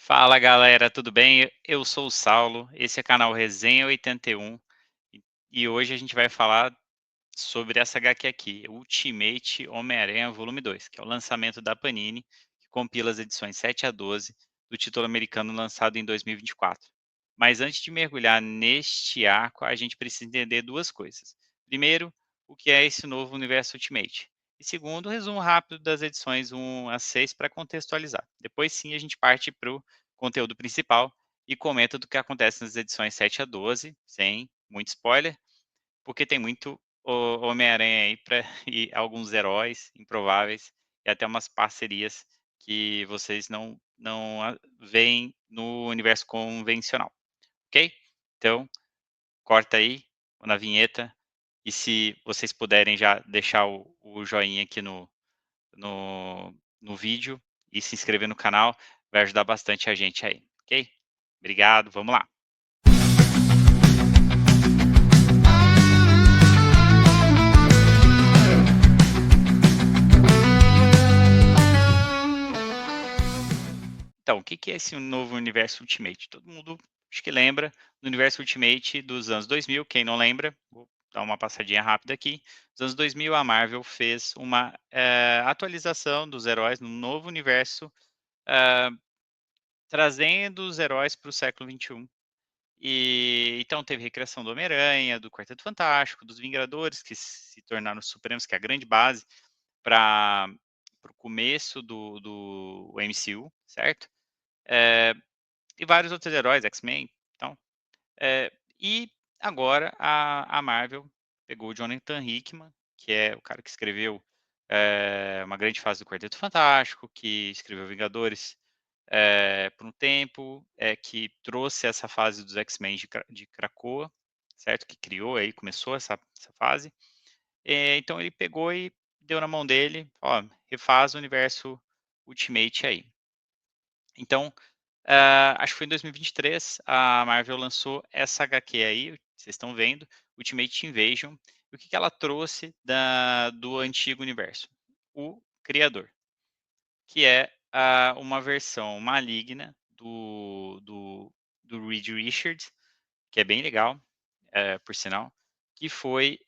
Fala galera, tudo bem? Eu sou o Saulo, esse é o canal Resenha 81 e hoje a gente vai falar sobre essa HQ aqui, Ultimate Homem-Aranha Volume 2, que é o lançamento da Panini, que compila as edições 7 a 12 do título americano lançado em 2024. Mas antes de mergulhar neste arco, a gente precisa entender duas coisas. Primeiro, o que é esse novo universo Ultimate? E segundo, um resumo rápido das edições 1 a 6 para contextualizar. Depois sim a gente parte para o conteúdo principal e comenta do que acontece nas edições 7 a 12, sem muito spoiler, porque tem muito Homem-Aranha aí pra, e alguns heróis improváveis e até umas parcerias que vocês não veem no universo convencional, ok? Então, corta aí na vinheta e se vocês puderem já deixar o joinha aqui no vídeo e se inscrever no canal, vai ajudar bastante a gente aí, ok? Obrigado, vamos lá. Então, o que que é esse novo universo Ultimate? Todo mundo acho que lembra do universo Ultimate dos anos 2000, quem não lembra, vou dar uma passadinha rápida aqui. Nos anos 2000, a Marvel fez uma atualização dos heróis no novo universo, ah, trazendo os heróis para o século XXI. E então teve recriação do Homem-Aranha, do Quarteto Fantástico, dos Vingadores, que se tornaram os Supremos, que é a grande base para o começo do MCU, certo? Eh, e vários outros heróis, X-Men, então, eh, e agora a Marvel pegou o Jonathan Hickman, que é o cara que escreveu, uma grande fase do Quarteto Fantástico, que escreveu Vingadores, por um tempo, que trouxe essa fase dos X-Men de Krakoa, certo? Que criou aí, começou essa fase. Então ele pegou e deu na mão dele: "Ó, refaz o universo Ultimate aí". Então, acho que foi em 2023, a Marvel lançou essa HQ aí, vocês estão vendo, Ultimate Invasion. E o que que ela trouxe do antigo universo? O Criador, que é uma versão maligna do Reed Richards, que é bem legal, por sinal, que foi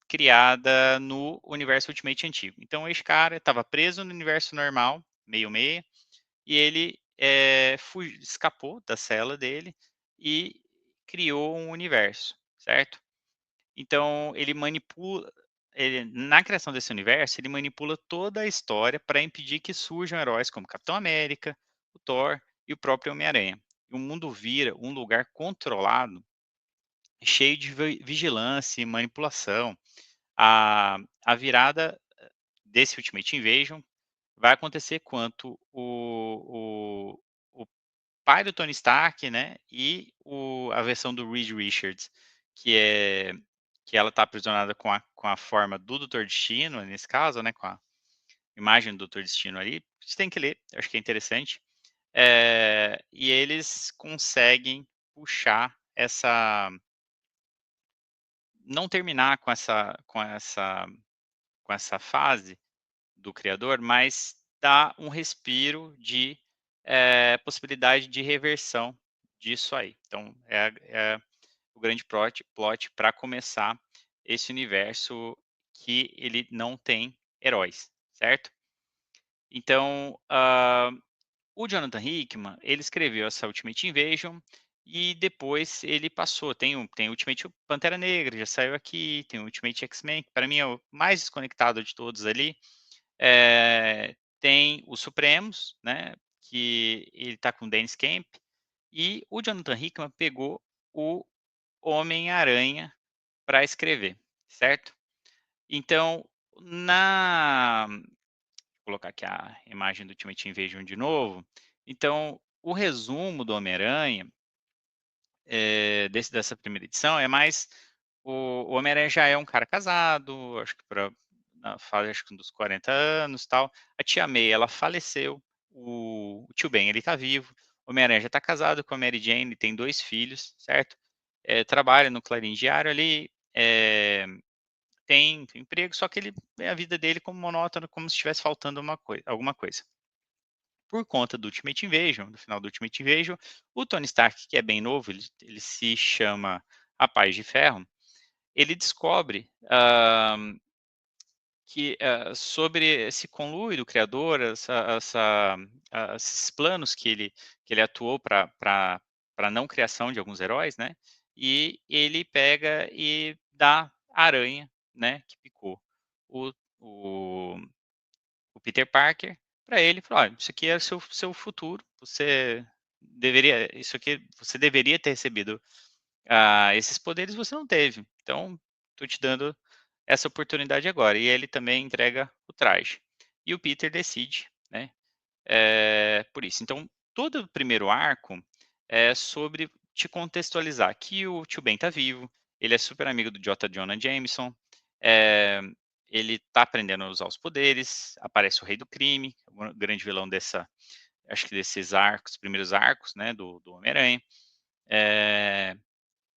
criada no universo Ultimate antigo. Então, esse cara estava preso no universo normal, meio-meia, e ele escapou da cela dele e criou um universo, certo? Então na criação desse universo, ele manipula toda a história para impedir que surjam heróis como Capitão América, o Thor e o próprio Homem-Aranha. E o mundo vira um lugar controlado, cheio de vigilância e manipulação. A virada desse Ultimate Invasion vai acontecer quando o pai do Tony Stark, né, e a versão do Reed Richards, que é que ela está aprisionada com a forma do Doutor Destino, nesse caso, né, com a imagem do Doutor Destino ali, você tem que ler, eu acho que é interessante. E eles conseguem puxar essa não terminar com essa fase do criador, mas dá um respiro de, possibilidade de reversão disso aí. Então é o grande plot para começar esse universo que ele não tem heróis, certo? Então, o Jonathan Hickman, ele escreveu essa Ultimate Invasion e depois ele passou, tem o Ultimate Pantera Negra, já saiu aqui, tem o Ultimate X-Men, que para mim é o mais desconectado de todos ali. Tem os Supremos, né, que ele está com o Dennis Camp, e o Jonathan Hickman pegou o Homem-Aranha para escrever, certo? Então, vou colocar aqui a imagem do Ultimate Invasion de novo. Então, o resumo do Homem-Aranha, dessa primeira edição, é mais o Homem-Aranha já é um cara casado, acho que na fase acho que dos 40 anos, tal. A tia May, ela faleceu, o tio Ben, ele tá vivo. O Homem-Aranha já tá casado com a Mary Jane, tem 2 filhos, certo? Trabalha no Clarim Diário ali, tem emprego, só que ele vê a vida dele como monótono, como se estivesse faltando alguma coisa. por conta do Ultimate Invasion, do final do Ultimate Invasion, o Tony Stark, que é bem novo, ele se chama Rapaz de Ferro, ele descobre que sobre esse conluio do criador, esses planos que ele atuou para a não criação de alguns heróis, né? E ele pega e dá a aranha, né? Que picou o, o, o Peter Parker para ele, falou: olha, isso aqui é o seu futuro, isso aqui você deveria ter recebido esses poderes, você não teve. Então, estou te dando essa oportunidade agora. E ele também entrega o traje. E o Peter decide, né? Por isso. Então, todo o primeiro arco é sobre te contextualizar que o Tio Ben tá vivo, ele é super amigo do J. Jonah Jameson, é, ele está aprendendo a usar os poderes, aparece o Rei do Crime, o grande vilão acho que desses arcos, primeiros arcos, né, do Homem-Aranha.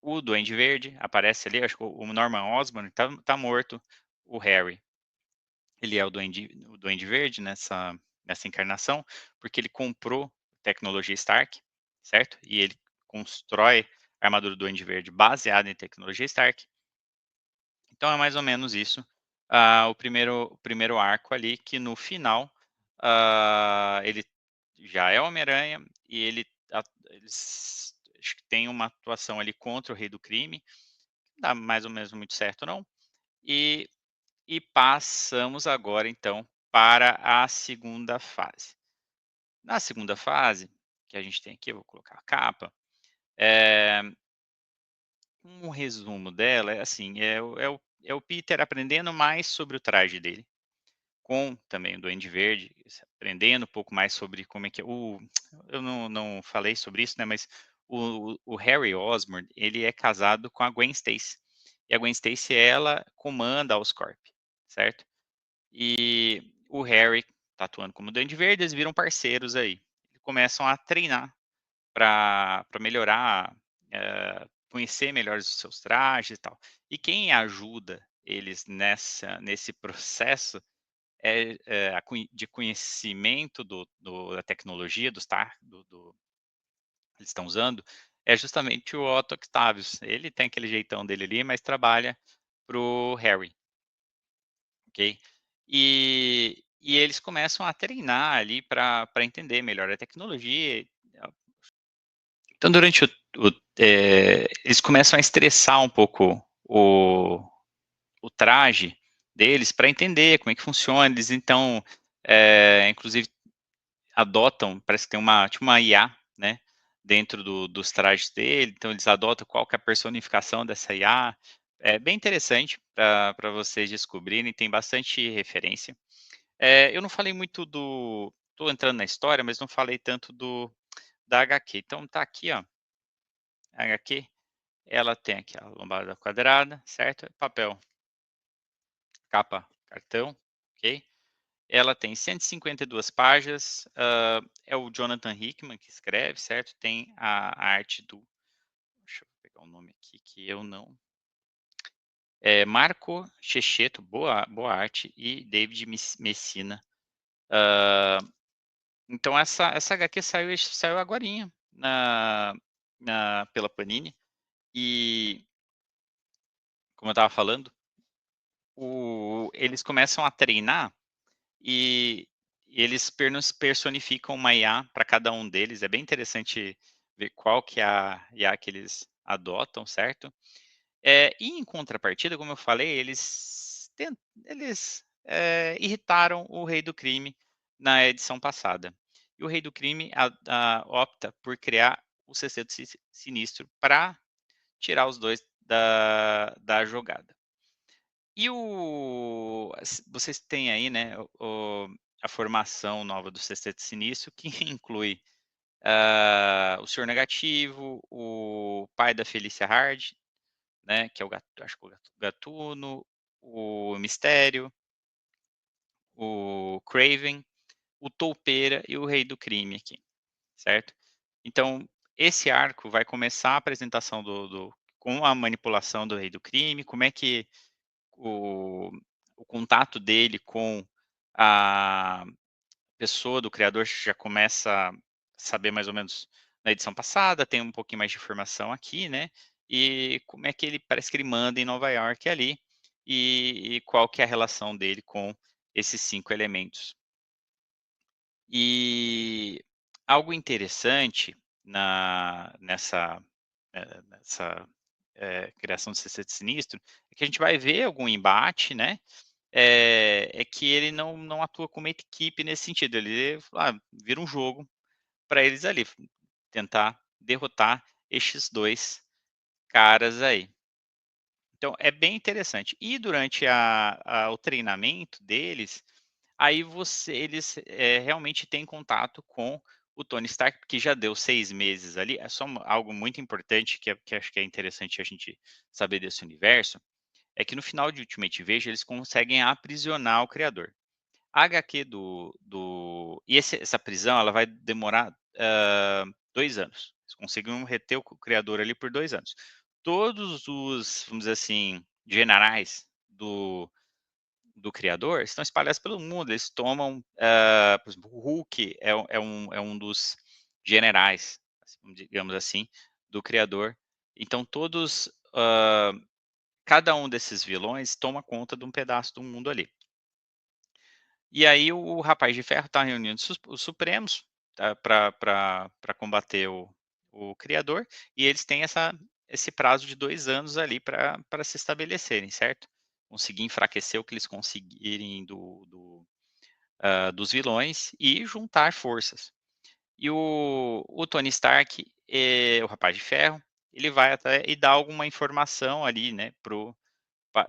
O Duende Verde aparece ali, acho que o Norman Osborn tá morto, o Harry, ele é o Duende Verde nessa encarnação, porque ele comprou tecnologia Stark, certo? E ele constrói a armadura do Duende Verde baseada em tecnologia Stark. Então é mais ou menos isso. O primeiro arco ali, que no final ele já é Homem-Aranha e eles acho que tem uma atuação ali contra o Rei do Crime, não dá mais ou menos muito certo não, e passamos agora então para a segunda fase. Na segunda fase, que a gente tem aqui, eu vou colocar a capa, eh, um resumo dela é assim, é o Peter aprendendo mais sobre o traje dele, com também o Duende Verde, aprendendo um pouco mais sobre como é que eu não falei sobre isso, né, mas o Harry Osborn, ele é casado com a Gwen Stacy, e a Gwen Stacy, ela comanda a Oscorp, certo? E o Harry tá atuando como Duende Verde, eles viram parceiros aí. E começam a treinar para melhorar, conhecer melhor os seus trajes e tal. E quem ajuda eles nesse processo de conhecimento da tecnologia, que eles estão usando, é justamente o Otto Octavius. Ele tem aquele jeitão dele ali, mas trabalha para o Harry, ok? E eles começam a treinar ali para entender melhor a tecnologia. Então, durante eles começam a estressar um pouco o traje deles para entender como é que funciona. Eles então, inclusive, adotam, parece que tem tipo uma IA, né, dentro dos trajes dele. Então, eles adotam qual que é a personificação dessa IA. É bem interessante para vocês descobrirem, tem bastante referência. Eu não falei muito tô entrando na história, mas não falei tanto da HQ. Então tá aqui, ó, a HQ, ela tem aqui a lombada quadrada, certo? Papel, capa, cartão, ok? Ela tem 152 páginas, é o Jonathan Hickman que escreve, certo? Tem a arte deixa eu pegar o nome aqui que eu não... Marco Checheto, boa arte, e David Messina. Então essa HQ saiu agorinha pela Panini, e como eu estava falando, eles começam a treinar e eles personificam uma IA para cada um deles. É bem interessante ver qual que é a IA que eles adotam, certo? E em contrapartida, como eu falei, eles irritaram o Rei do Crime na edição passada. E o Rei do Crime opta por criar o Sexteto Sinistro para tirar os dois da jogada. E vocês têm aí, né, a formação nova do Sexteto Sinistro, que inclui o Senhor Negativo, o pai da Felícia Hard, né, que é acho que o Gatuno, o Mistério, o Craven, o Toupeira e o Rei do Crime aqui, certo? Então, esse arco vai começar a apresentação com a manipulação do Rei do Crime, como é que o contato dele com a pessoa, do criador, já começa a saber mais ou menos na edição passada, tem um pouquinho mais de informação aqui, né, e como é que ele parece que ele manda em Nova York ali, e qual que é a relação dele com esses 5 elementos. E algo interessante nessa criação do Sexteto Sinistro, é que a gente vai ver algum embate, né, é que ele não atua como equipe nesse sentido, ele, vira um jogo para eles ali, tentar derrotar estes 2 caras aí. Então é bem interessante. E durante o treinamento deles, aí eles, realmente têm contato com o Tony Stark, que já deu 6 meses ali, é só algo muito importante que acho que é interessante a gente saber desse universo, é que no final de Ultimate Invasion eles conseguem aprisionar o criador. A HQ essa prisão ela vai demorar, 2 anos. Eles conseguiram reter o criador ali por 2 anos. Todos os, vamos dizer assim, generais do criador estão espalhados pelo mundo, eles tomam, por exemplo, o Hulk é um dos generais, digamos assim, do criador. Então todos, cada um desses vilões toma conta de um pedaço do mundo ali. E aí o Rapaz de Ferro está reunindo os Supremos, tá, para combater o criador, e eles têm esse prazo de 2 anos ali para se estabelecerem, certo? Conseguir enfraquecer o que eles conseguirem dos vilões e juntar forças. E o Tony Stark, o Rapaz de Ferro, ele vai até e dá alguma informação ali, né,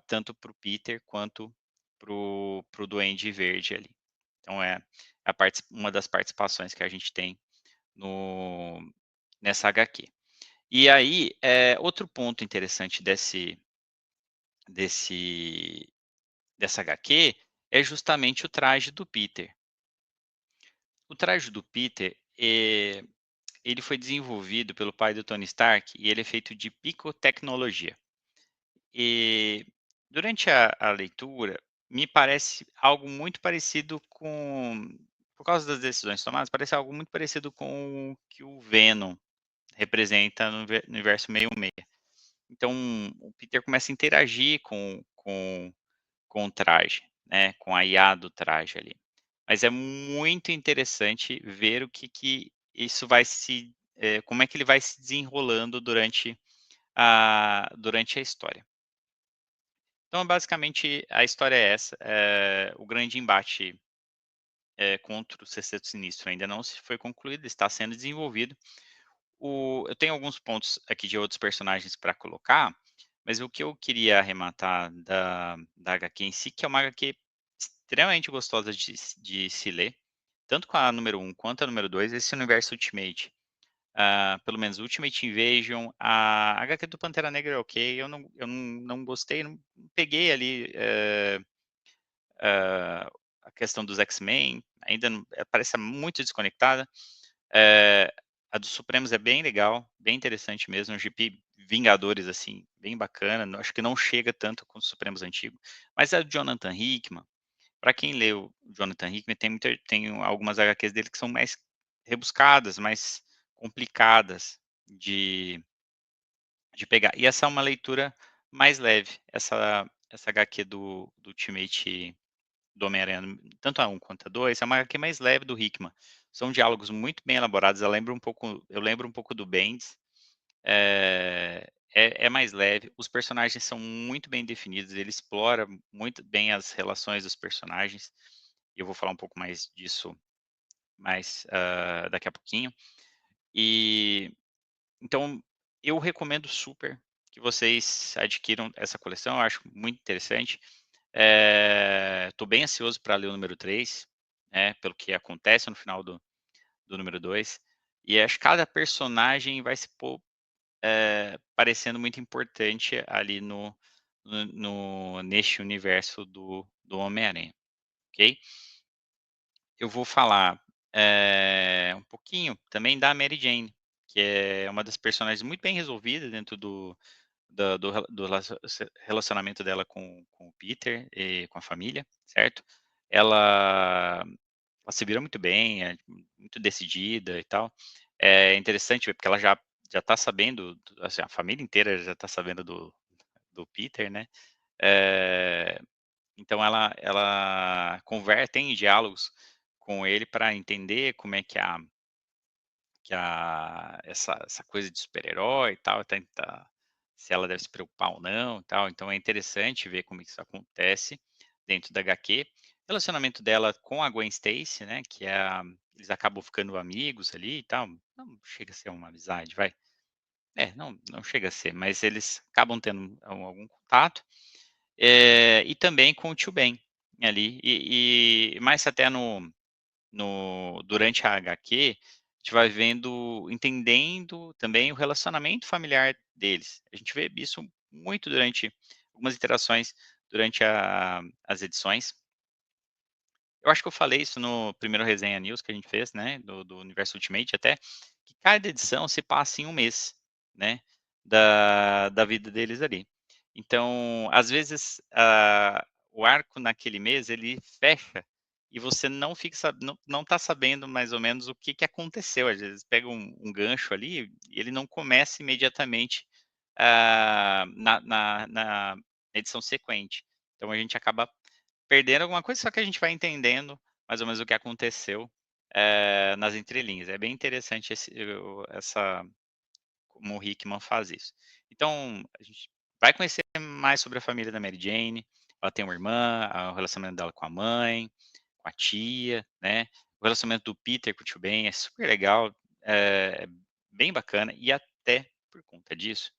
tanto para o Peter quanto para o Duende Verde ali. Então uma das participações que a gente tem no nessa HQ. E aí, outro ponto interessante desse dessa HQ é justamente o traje do Peter. O traje do Peter, ele foi desenvolvido pelo pai do Tony Stark e ele é feito de picotecnologia. E durante a leitura, me parece algo muito parecido por causa das decisões tomadas, parece algo muito parecido com o que o Venom representa no universo 616. Então, o Peter começa a interagir com o traje, né, com a IA do traje ali. Mas é muito interessante ver o que isso vai como é que ele vai se desenrolando durante a história. Então, basicamente, a história é essa, o grande embate, contra o Sexteto Sinistro ainda não se foi concluído, está sendo desenvolvido. Eu tenho alguns pontos aqui de outros personagens para colocar, mas o que eu queria arrematar da HQ em si, que é uma HQ extremamente gostosa de se ler, tanto com a número 1 quanto a número 2, esse universo Ultimate, pelo menos Ultimate Invasion, a HQ do Pantera Negra é ok, eu não gostei, não peguei ali, a questão dos X-Men, ainda não parece muito desconectada. A dos Supremos é bem legal, bem interessante mesmo, um GP Vingadores, assim, bem bacana, acho que não chega tanto com os Supremos antigos, mas a do Jonathan Hickman, para quem leu o Jonathan Hickman, tem algumas HQs dele que são mais rebuscadas, mais complicadas de pegar. E essa é uma leitura mais leve, essa HQ do Ultimate do Homem-Aranha, tanto a 1 quanto a 2, é uma HQ mais leve do Hickman. São diálogos muito bem elaborados, eu lembro um pouco do Bendis, é mais leve, os personagens são muito bem definidos, ele explora muito bem as relações dos personagens, e eu vou falar um pouco mais disso daqui a pouquinho. E então eu recomendo super que vocês adquiram essa coleção, eu acho muito interessante. Estou bem ansioso para ler o número 3, né, pelo que acontece no final do número 2. E acho que cada personagem vai se parecendo muito importante ali neste universo do Homem-Aranha, ok? Eu vou falar um pouquinho também da Mary Jane, que é uma das personagens muito bem resolvidas dentro do relacionamento dela com o Peter e com a família, certo? Ela ela se vira muito bem, é muito decidida e tal. É interessante ver, porque ela já tá sabendo, assim, a família inteira já tá sabendo do Peter, né, eh, então ela tem diálogos com ele para entender como é que essa coisa de super-herói e tal, tentar se ela deve se preocupar ou não e tal, então é interessante ver como isso acontece dentro da HQ. O relacionamento dela com a Gwen Stacy, né, que é a eles acabam ficando amigos ali e tal, não chega a ser uma amizade, vai. É, não chega a ser, mas eles acabam tendo algum contato, e também com o Tio Ben, ali, e mais até durante a HQ, a gente vai entendendo também o relacionamento familiar deles. A gente vê isso muito durante algumas interações durante as edições. Eu acho que eu falei isso no primeiro resenha news que a gente fez, né, do Universo Ultimate até, que cada edição se passa em um mês, né, da vida deles ali. Então, às vezes, o arco naquele mês ele fecha e você não fica não tá sabendo mais ou menos o que que aconteceu, às vezes pega um gancho ali e ele não começa imediatamente, na edição sequente. Então a gente acaba perdendo alguma coisa, só que a gente vai entendendo mais ou menos o que aconteceu, nas entrelinhas. É bem interessante essa como o Hickman faz isso. Então, a gente vai conhecer mais sobre a família da Mary Jane, ela tem uma irmã, o relacionamento dela com a mãe, com a tia, né, o relacionamento do Peter com o Tio Ben é super legal, bem bacana, e até por conta disso,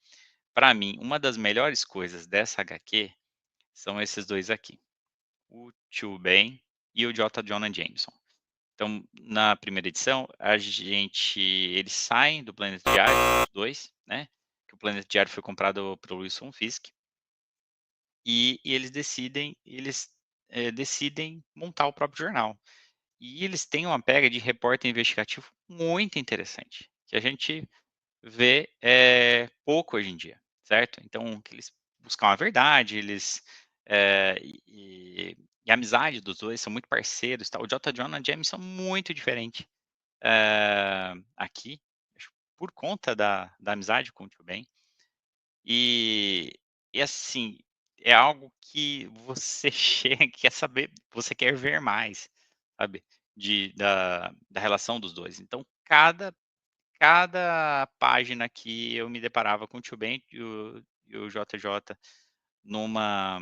para mim, uma das melhores coisas dessa HQ são esses 2 aqui, o Tio Ben e o J. Jonah Jameson. Então, na primeira edição, eles saem do Planeta Diário, os 2, né, que o Planeta Diário foi comprado pelo Wilson Fisk, e eles decidem montar o próprio jornal. E eles têm uma pega de repórter investigativo muito interessante, que a gente vê, pouco hoje em dia, certo? Então, que eles buscam a verdade, e a amizade dos 2 são muito parceiros, tal. O J. Jonah Jameson muito diferente, aqui, acho por conta da amizade com o Tio Ben. E assim, é algo que você chega quer saber, você quer ver mais, sabe, da relação dos 2. Então cada página que eu me deparava com o Tio Ben e o JJ numa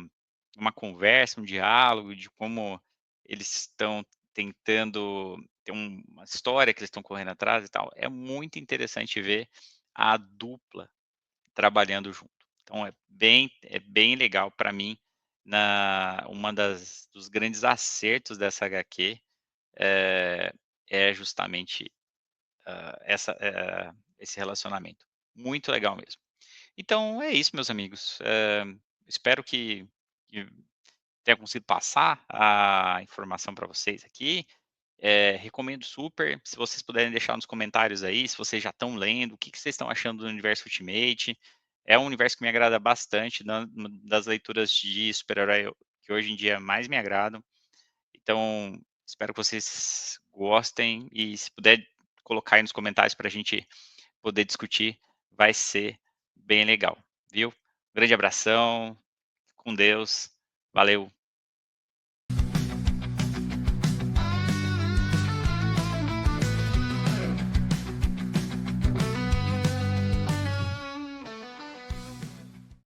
uma conversa, um diálogo de como eles estão tentando ter uma história que eles estão correndo atrás e tal, é muito interessante ver a dupla trabalhando junto. Então é bem legal para mim, uma dos grandes acertos dessa HQ, é justamente, esse relacionamento. Muito legal mesmo. Então é isso, meus amigos, espero que tenha conseguido passar a informação para vocês aqui. Recomendo super, se vocês puderem deixar nos comentários aí, se vocês já estão lendo, o que que vocês estão achando do Universo Ultimate. É um universo que me agrada bastante, das leituras de super-herói que hoje em dia mais me agradam. Então, espero que vocês gostem e se puder colocar aí nos comentários para a gente poder discutir, vai ser bem legal, viu? Grande abração, com Deus, valeu.